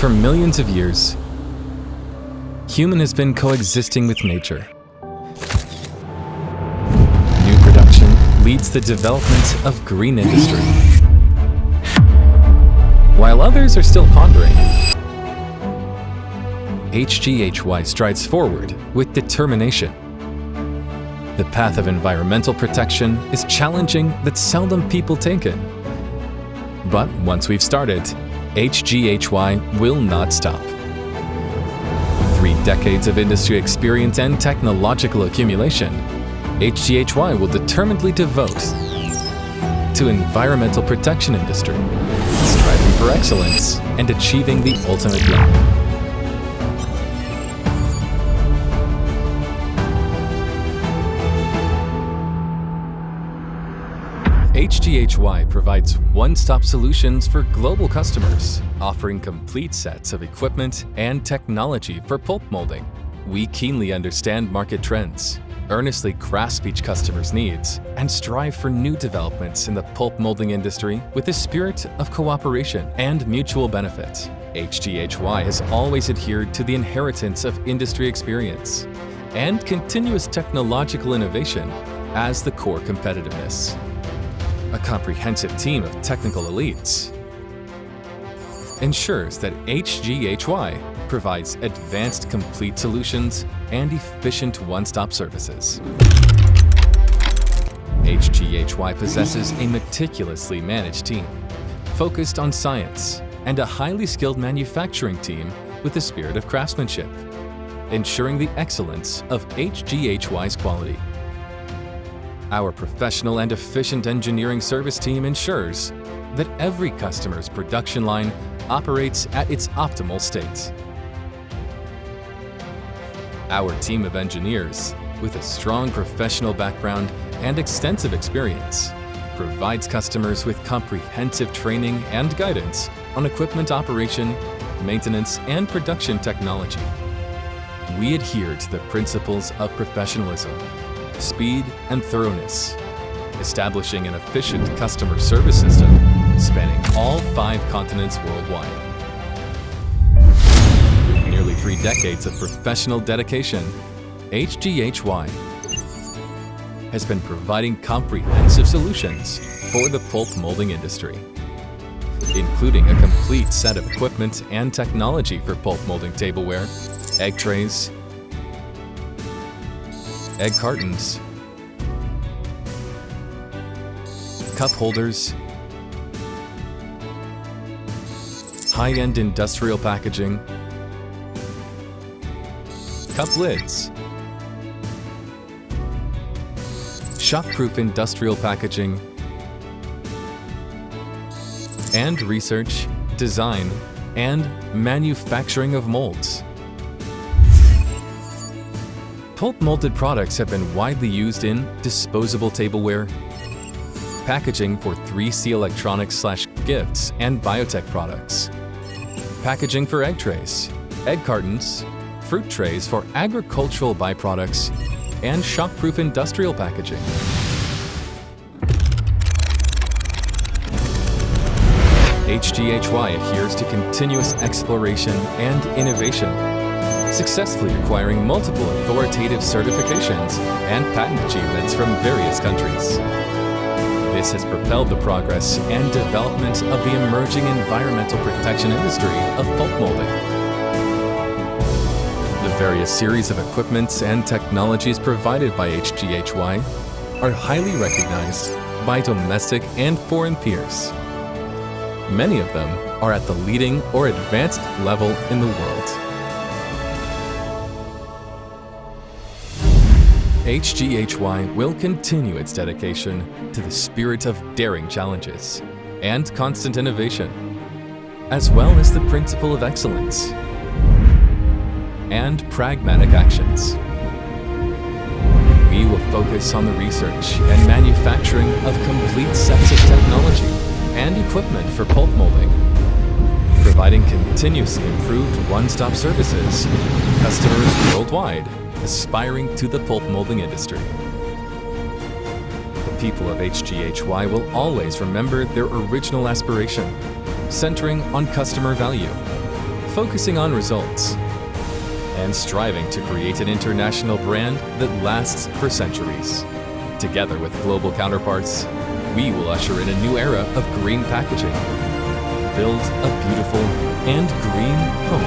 For millions of years, human has been coexisting with nature. New production leads the development of green industry, while others are still pondering. HGHY strides forward with determination. The path of environmental protection is challenging that seldom people take it. But once we've started, HGHY will not stop. 3 decades of industry experience and technological accumulation, HGHY will determinedly devote to environmental protection industry, striving for excellence and achieving the ultimate goal. HGHY provides one-stop solutions for global customers, offering complete sets of equipment and technology for pulp molding. We keenly understand market trends, earnestly grasp each customer's needs, and strive for new developments in the pulp molding industry with a spirit of cooperation and mutual benefit. HGHY has always adhered to the inheritance of industry experience and continuous technological innovation as the core competitiveness. A comprehensive team of technical elites ensures that HGHY provides advanced complete solutions and efficient one-stop services. HGHY possesses a meticulously managed team, focused on science, and a highly skilled manufacturing team with a spirit of craftsmanship, ensuring the excellence of HGHY's quality. Our professional and efficient engineering service team ensures that every customer's production line operates at its optimal state. Our team of engineers, with a strong professional background and extensive experience, provides customers with comprehensive training and guidance on equipment operation, maintenance, and production technology. We adhere to the principles of professionalism, speed, and thoroughness, establishing an efficient customer service system spanning all 5 continents worldwide. With nearly 3 decades of professional dedication, HGHY has been providing comprehensive solutions for the pulp molding industry, including a complete set of equipment and technology for pulp molding tableware, egg trays, egg cartons, cup holders, high-end industrial packaging, cup lids, shock-proof industrial packaging, and research, design, and manufacturing of molds. Pulp molded products have been widely used in disposable tableware, packaging for 3C electronics/gifts and biotech products, packaging for egg trays, egg cartons, fruit trays for agricultural byproducts, and shock-proof industrial packaging. HGHY adheres to continuous exploration and innovation, successfully acquiring multiple authoritative certifications and patent achievements from various countries. This has propelled the progress and development of the emerging environmental protection industry of pulp molding. The various series of equipment and technologies provided by HGHY are highly recognized by domestic and foreign peers. Many of them are at the leading or advanced level in the world. HGHY will continue its dedication to the spirit of daring challenges and constant innovation, as well as the principle of excellence and pragmatic actions. We will focus on the research and manufacturing of complete sets of technology and equipment for pulp molding, providing continuously improved one-stop services to customers worldwide aspiring to the pulp molding industry. The people of HGHY will always remember their original aspiration, centering on customer value, focusing on results, and striving to create an international brand that lasts for centuries. Together with global counterparts, we will usher in a new era of green packaging. Build a beautiful and green home.